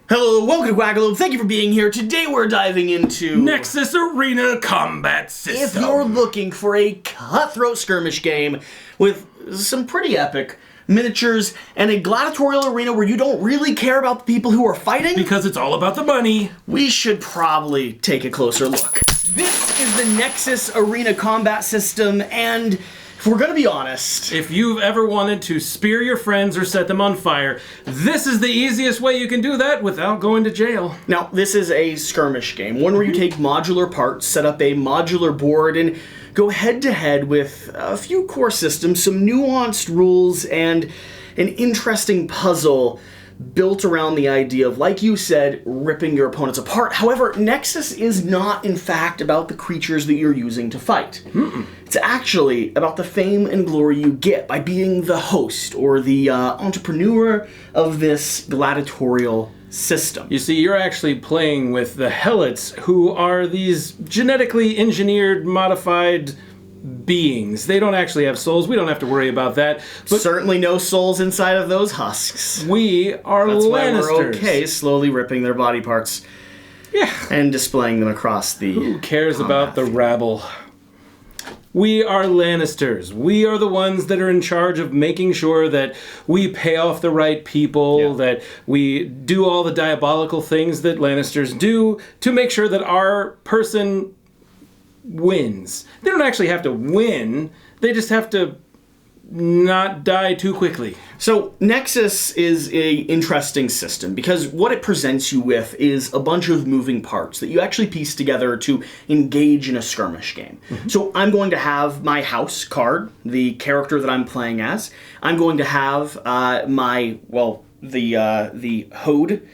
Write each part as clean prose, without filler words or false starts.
Hello, welcome to Quackalope. Thank you for being here. Today we're diving into Nexus Arena Combat System. If you're looking for a cutthroat skirmish game with some pretty epic miniatures and a gladiatorial arena where you don't really care about the people who are fighting, because it's all about the money, we should probably take a closer look. This is the Nexus Arena Combat System, and if we're gonna be honest, if you've ever wanted to spear your friends or set them on fire, this is the easiest way you can do that without going to jail. Now, this is a skirmish game, one where you take modular parts, set up a modular board, and go head-to-head with a few core systems, some nuanced rules, and an interesting puzzle built around the idea of, like you said, ripping your opponents apart. However, Nexus is not, in fact, about the creatures that you're using to fight. It's actually about the fame and glory you get by being the host or the entrepreneur of this gladiatorial system. You see, you're actually playing with the helots, who are these genetically engineered, modified beings. They don't actually have souls. We don't have to worry about that. But certainly no souls inside of those husks. We are That's Lannisters. why we're okay slowly ripping their body parts. Yeah. And displaying them across the Who cares about the rabble? We are Lannisters. We are the ones that are in charge of making sure that we pay off the right people, that we do all the diabolical things that Lannisters do to make sure that our person wins. They don't actually have to win. They just have to not die too quickly. So Nexus is a interesting system because what it presents you with is a bunch of moving parts that you actually piece together to engage in a skirmish game. So I'm going to have my house card, the character that I'm playing as. I'm going to have the Hode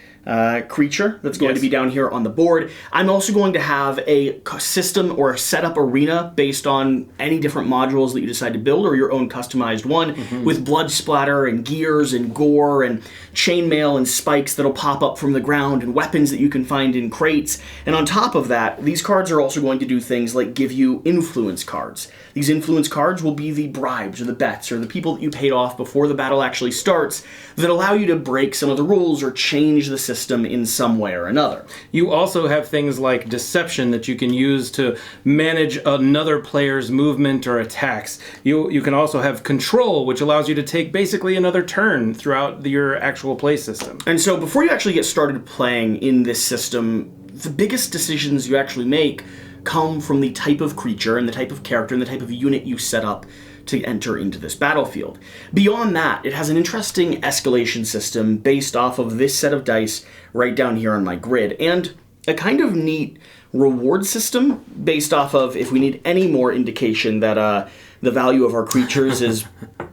creature that's going to be down here on the board. I'm also going to have a system or a setup arena based on any different modules that you decide to build or your own customized one with blood splatter and gears and gore and chainmail and spikes that'll pop up from the ground and weapons that you can find in crates. And on top of that, these cards are also going to do things like give you influence cards. These influence cards will be the bribes or the bets or the people that you paid off before the battle actually starts that allow you to break some of the rules or change the system in some way or another. You also have things like deception that you can use to manage another player's movement or attacks. You can also have control, which allows you to take basically another turn throughout your actual play system. And so before you actually get started playing in this system, the biggest decisions you actually make come from the type of creature and the type of character and the type of unit you set up to enter into this battlefield. Beyond that, it has an interesting escalation system based off of this set of dice right down here on my grid, and a kind of neat reward system based off of if we need any more indication that the value of our creatures is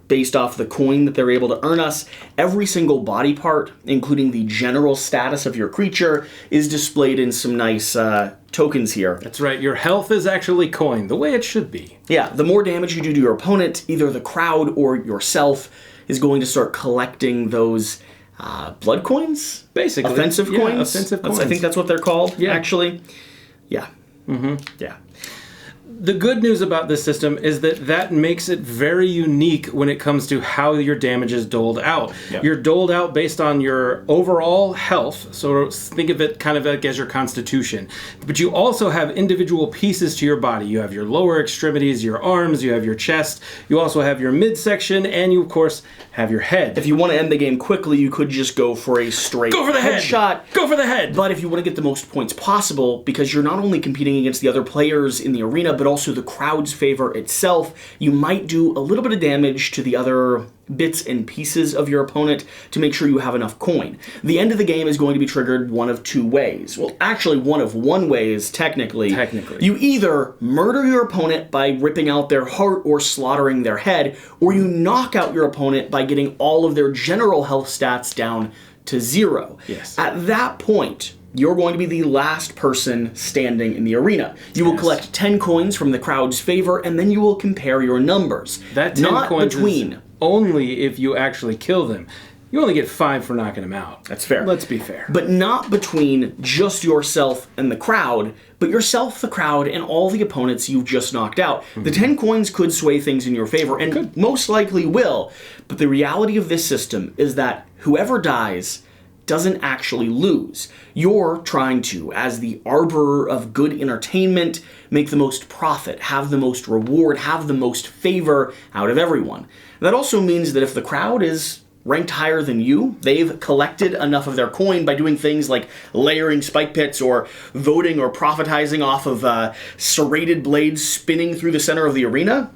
based off the coin that they're able to earn us. Every single body part, including the general status of your creature, is displayed in some nice tokens here. That's right, your health is actually coin, the way it should be. Yeah, the more damage you do to your opponent, either the crowd or yourself is going to start collecting those blood coins? Basically. Offensive coins? Offensive coins. I think that's what they're called, actually. Yeah. Yeah. The good news about this system is that makes it very unique when it comes to how your damage is doled out. Yep. You're doled out based on your overall health, so think of it kind of like as your constitution. But you also have individual pieces to your body. You have your lower extremities, your arms, you have your chest, you also have your midsection, and you, of course, have your head. If you want to end the game quickly, you could just go for a straight headshot. Go for the head! But if you want to get the most points possible, because you're not only competing against the other players in the arena, but also the crowd's favor itself, you might do a little bit of damage to the other bits and pieces of your opponent to make sure you have enough coin. The end of the game is going to be triggered one of two ways. Well, actually one of one ways, technically. You either murder your opponent by ripping out their heart or slaughtering their head, or you knock out your opponent by getting all of their general health stats down to 0. Yes. At that point, you're going to be the last person standing in the arena. You will collect 10 coins from the crowd's favor, and then you will compare your numbers. That 10 coins is only if you actually kill them. You only get 5 for knocking them out. That's fair. Let's be fair. But not between just yourself and the crowd, but yourself, the crowd, and all the opponents you've just knocked out. The 10 coins could sway things in your favor, and most likely will. But the reality of this system is that whoever dies doesn't actually lose. You're trying to, as the arbiter of good entertainment, make the most profit, have the most reward, have the most favor out of everyone. That also means that if the crowd is ranked higher than you, they've collected enough of their coin by doing things like layering spike pits or voting or profitizing off of serrated blades spinning through the center of the arena,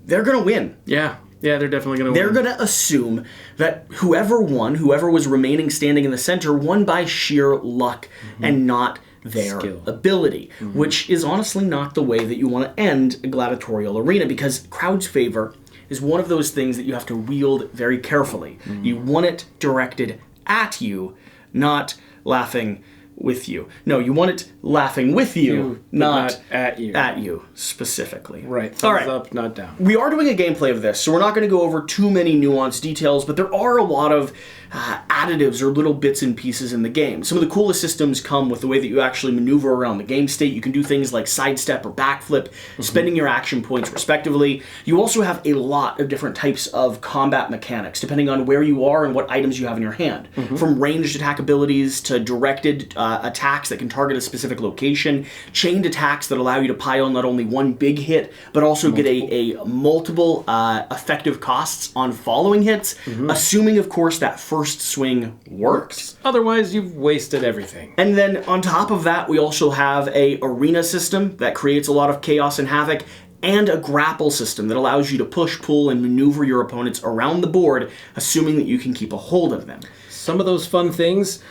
they're going to win. Yeah, they're definitely going to win. They're going to assume that whoever won, whoever was remaining standing in the center, won by sheer luck and not their ability, which is honestly not the way that you want to end a gladiatorial arena, because crowd's favor is one of those things that you have to wield very carefully. You want it directed at you, not laughing with you. No, you want it laughing with you, not at you. At you, specifically. Right. Thumbs up, not down. We are doing a gameplay of this, so we're not going to go over too many nuanced details, but there are a lot of additives or little bits and pieces in the game. Some of the coolest systems come with the way that you actually maneuver around the game state. You can do things like sidestep or backflip, spending your action points respectively. You also have a lot of different types of combat mechanics, depending on where you are and what items you have in your hand. From ranged attack abilities to directed attacks that can target a specific location, chained attacks that allow you to pile not only one big hit, but also get a multiple effective costs on following hits, assuming, of course, that first swing works. Otherwise, you've wasted everything. And then on top of that, we also have a arena system that creates a lot of chaos and havoc, and a grapple system that allows you to push, pull, and maneuver your opponents around the board, assuming that you can keep a hold of them. Some of those fun things: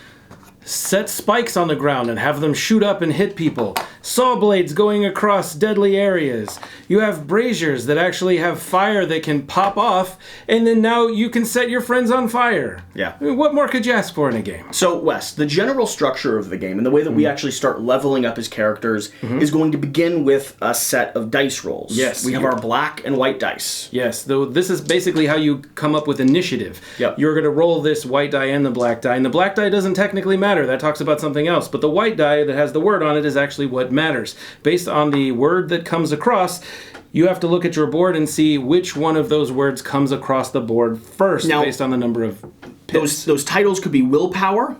set spikes on the ground and have them shoot up and hit people. Saw blades going across deadly areas. You have braziers that actually have fire that can pop off, and then now you can set your friends on fire. Yeah. I mean, what more could you ask for in a game? So, Wes, the general structure of the game and the way that we actually start leveling up as characters is going to begin with a set of dice rolls. Yes. We have our black and white dice. Yes, though this is basically how you come up with initiative. Yep. You're going to roll this white die and the black die, and the black die doesn't technically matter. That talks about something else. But the white die that has the word on it is actually what matters. Based on the word that comes across, you have to look at your board and see which one of those words comes across the board first, now, based on the number of pits. Those titles could be willpower,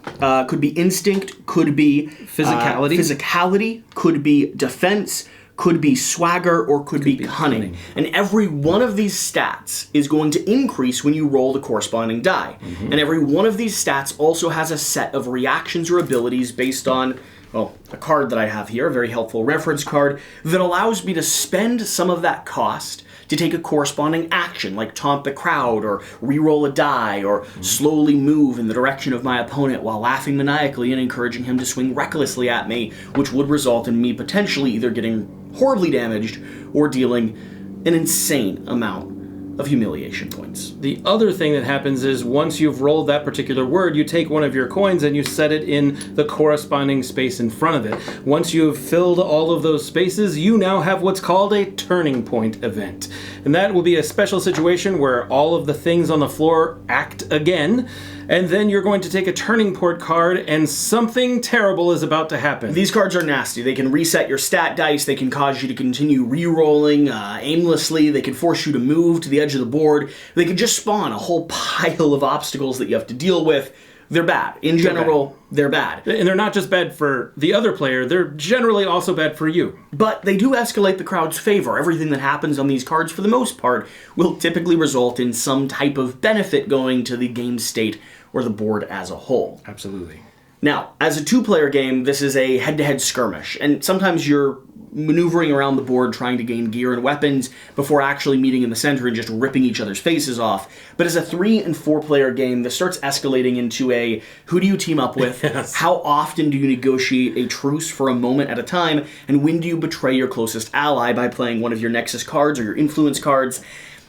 could be instinct, could be physicality, could be defense, could be swagger, or could be cunning. And every one of these stats is going to increase when you roll the corresponding die. And every one of these stats also has a set of reactions or abilities based on, well, a card that I have here, a very helpful reference card, that allows me to spend some of that cost to take a corresponding action, like taunt the crowd, or re-roll a die, or slowly move in the direction of my opponent while laughing maniacally and encouraging him to swing recklessly at me, which would result in me potentially either getting horribly damaged or dealing an insane amount of humiliation points. The other thing that happens is once you've rolled that particular word, you take one of your coins and you set it in the corresponding space in front of it. Once you've filled all of those spaces, you now have what's called a turning point event. And that will be a special situation where all of the things on the floor act again, and then you're going to take a turning point card and something terrible is about to happen. These cards are nasty. They can reset your stat dice, they can cause you to continue re-rolling aimlessly, they can force you to move to the edge of the board, they can just spawn a whole pile of obstacles that you have to deal with. They're bad. In general, they're bad. And they're not just bad for the other player, they're generally also bad for you. But they do escalate the crowd's favor. Everything that happens on these cards, for the most part, will typically result in some type of benefit going to the game state or the board as a whole. Absolutely. Now, as a two-player game, this is a head-to-head skirmish, and sometimes you're maneuvering around the board trying to gain gear and weapons before actually meeting in the center and just ripping each other's faces off. But as a 3- and 4-player game, this starts escalating into a who do you team up with, Yes. How often do you negotiate a truce for a moment at a time, and when do you betray your closest ally by playing one of your Nexus cards or your influence cards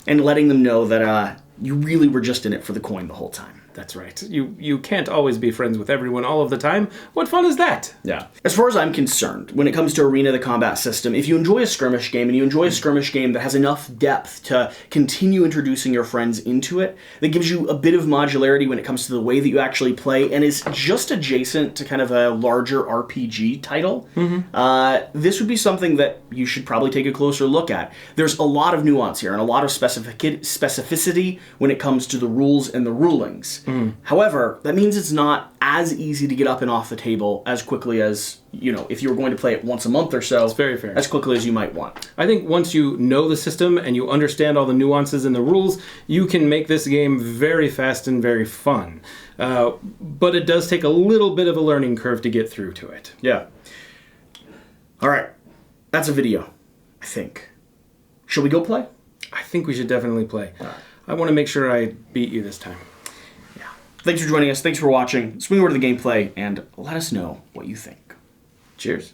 and letting them know that you really were just in it for the coin the whole time. That's right. You can't always be friends with everyone all of the time. What fun is that? Yeah. As far as I'm concerned, when it comes to Arena, the combat system, if you enjoy a skirmish game, and you enjoy a skirmish game that has enough depth to continue introducing your friends into it, that gives you a bit of modularity when it comes to the way that you actually play, and is just adjacent to kind of a larger RPG title, this would be something that you should probably take a closer look at. There's a lot of nuance here, and a lot of specificity when it comes to the rules and the rulings. However, that means it's not as easy to get up and off the table as quickly as, if you were going to play it once a month or so. It's very fair. As quickly as you might want. I think once you know the system and you understand all the nuances and the rules, you can make this game very fast and very fun. But it does take a little bit of a learning curve to get through to it. Yeah. All right. That's a video, I think. Shall we go play? I think we should definitely play. I want to make sure I beat you this time. Yeah. Thanks for joining us. Thanks for watching. Swing over to the gameplay and let us know what you think. Cheers.